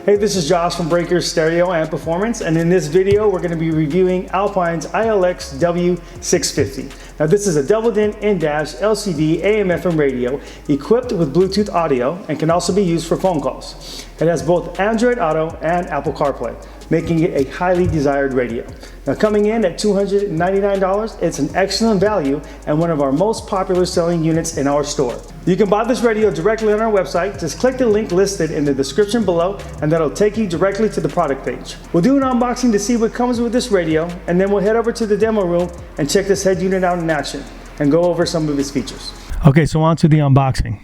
Hey, this is Josh from Breakers Stereo and Performance, and in this video we're going to be reviewing Alpine's ILX-W650. Now this is a double-din in-dash LCD AM/FM radio equipped with Bluetooth audio and can also be used for phone calls. It has both Android Auto and Apple CarPlay, making it a highly desired radio. Now coming in at $299, it's an excellent value and one of our most popular selling units in our store. You can buy this radio directly on our website. Just click the link listed in the description below and that'll take you directly to the product page. We'll do an unboxing to see what comes with this radio, and then we'll head over to the demo room and check this head unit out in action and go over some of its features. Okay, so on to the unboxing.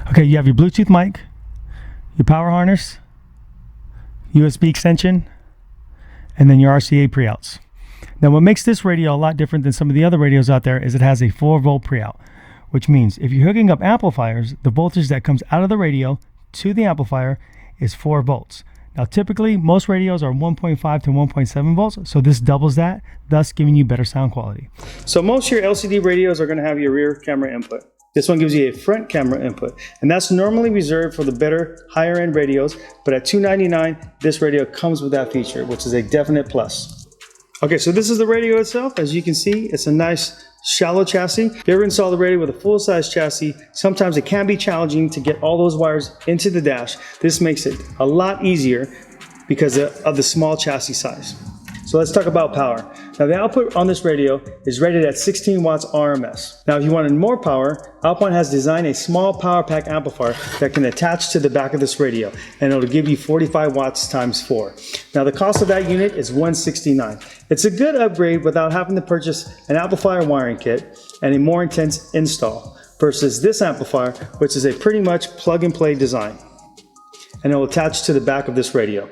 Okay, you have your Bluetooth mic, your power harness, USB extension, and then your RCA pre-outs. Now what makes this radio a lot different than some of the other radios out there is it has a 4-volt pre-out, which means if you're hooking up amplifiers, the voltage that comes out of the radio to the amplifier is 4 volts. Now typically most radios are 1.5 to 1.7 volts, so this doubles that, thus giving you better sound quality. So most of your LCD radios are going to have your rear camera input. This one gives you a front camera input, and that's normally reserved for the better higher end radios, but at $299 this radio comes with that feature, which is a definite plus. Okay, so this is the radio itself. As you can see, it's a nice shallow chassis. If you ever install the radio with a full-size chassis, sometimes it can be challenging to get all those wires into the dash. This makes it a lot easier because of the small chassis size. So let's talk about power. Now the output on this radio is rated at 16 watts RMS. Now if you wanted more power, Alpine has designed a small power pack amplifier that can attach to the back of this radio, and it'll give you 45 watts times 4. Now the cost of that unit is $169. It's a good upgrade without having to purchase an amplifier wiring kit and a more intense install versus this amplifier, which is a pretty much plug and play design, and it will attach to the back of this radio.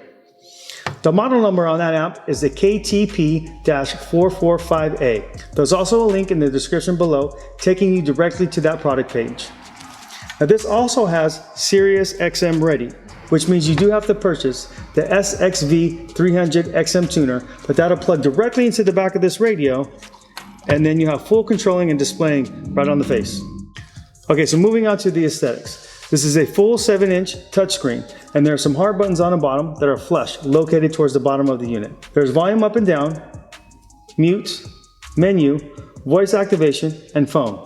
The model number on that amp is the KTP-445A. There's also a link in the description below taking you directly to that product page. Now this also has Sirius XM ready, which means you do have to purchase the SXV300 XM tuner, but that'll plug directly into the back of this radio, and then you have full controlling and displaying right on the face. Okay, so moving on to the aesthetics. This is a full 7-inch touchscreen, and there are some hard buttons on the bottom that are flush, located towards the bottom of the unit. There's volume up and down, mute, menu, voice activation, and phone.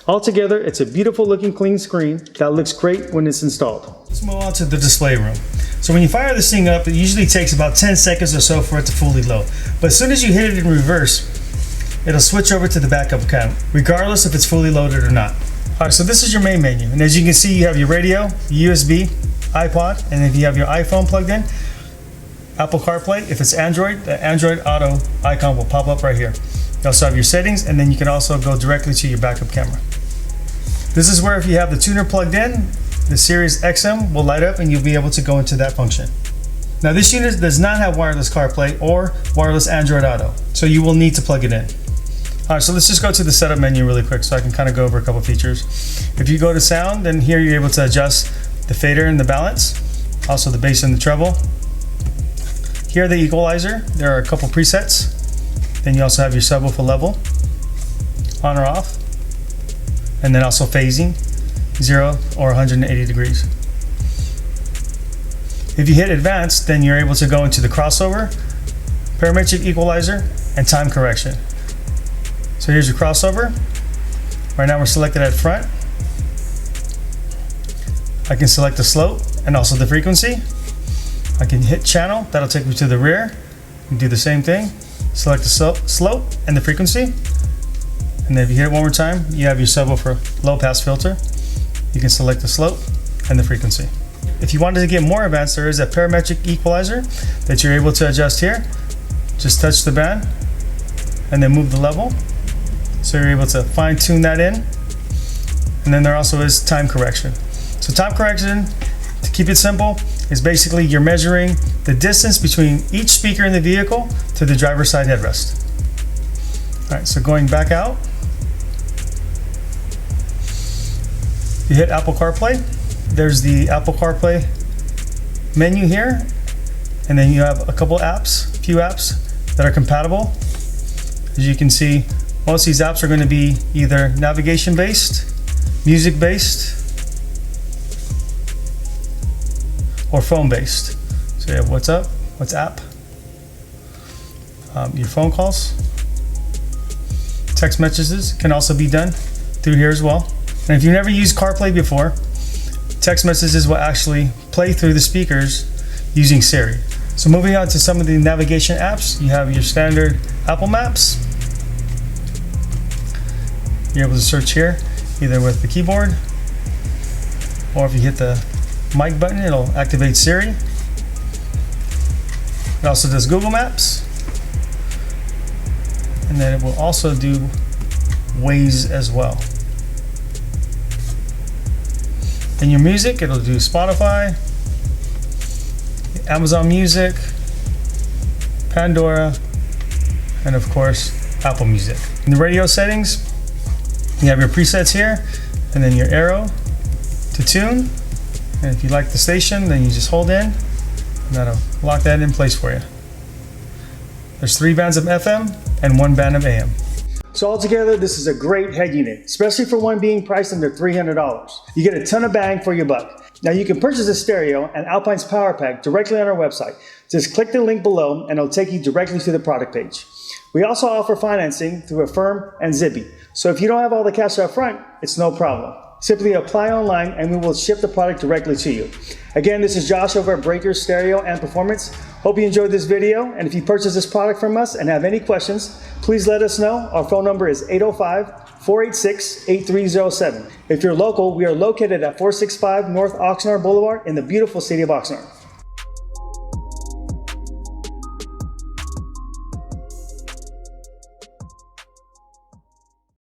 Altogether, it's a beautiful looking clean screen that looks great when it's installed. Let's move on to the display room. So when you fire this thing up, it usually takes about 10 seconds or so for it to fully load. But as soon as you hit it in reverse, it'll switch over to the backup cam, regardless if it's fully loaded or not. Alright, so this is your main menu, and as you can see, you have your radio, USB, iPod, and if you have your iPhone plugged in, Apple CarPlay. If it's Android, the Android Auto icon will pop up right here. You also have your settings, and then you can also go directly to your backup camera. This is where if you have the tuner plugged in, the Sirius XM will light up and you'll be able to go into that function. Now this unit does not have wireless CarPlay or wireless Android Auto, so you will need to plug it in. Alright, so let's just go to the setup menu really quick so I can kind of go over a couple features. If you go to sound, then here you're able to adjust the fader and the balance, also the bass and the treble. Here the equalizer, there are a couple presets. Then you also have your subwoofer level, on or off, and then also phasing, 0 or 180 degrees. If you hit advanced, then you're able to go into the crossover, parametric equalizer, and time correction. So here's your crossover. Right now we're selected at front. I can select the slope and also the frequency. I can hit channel, that'll take me to the rear. You do the same thing. Select the slope and the frequency. And then if you hit it one more time, you have your subwoofer low pass filter. You can select the slope and the frequency. If you wanted to get more advanced, there is a parametric equalizer that you're able to adjust here. Just touch the band and then move the level. So you're able to fine tune that in. And then there also is time correction. So time correction, to keep it simple, is basically you're measuring the distance between each speaker in the vehicle to the driver's side headrest. All right, so going back out, you hit Apple CarPlay. There's the Apple CarPlay menu here, and then you have a few apps that are compatible. As you can see, most of these apps are going to be either navigation based, music based, or phone-based. So you have WhatsApp, your phone calls, text messages can also be done through here as well. And if you've never used CarPlay before, text messages will actually play through the speakers using Siri. So moving on to some of the navigation apps, you have your standard Apple Maps. You're able to search here either with the keyboard, or if you hit the mic button, it'll activate Siri. It also does Google Maps, and then it will also do Waze as well. In your music, it'll do Spotify, Amazon Music, Pandora, and of course, Apple Music. In the radio settings, you have your presets here, and then your arrow to tune. And if you like the station, then you just hold in, and that'll lock that in place for you. There's 3 bands of FM and 1 band of AM. So altogether, this is a great head unit, especially for one being priced under $300. You get a ton of bang for your buck. Now you can purchase a stereo and Alpine's power pack directly on our website. Just click the link below and it'll take you directly to the product page. We also offer financing through Affirm and Zippy. So if you don't have all the cash up front, it's no problem. Simply apply online and we will ship the product directly to you. Again, this is Josh over at Breakers Stereo and Performance. Hope you enjoyed this video, and if you purchase this product from us and have any questions, please let us know. Our phone number is 805-486-8307. If you're local, we are located at 465 North Oxnard Boulevard in the beautiful city of Oxnard.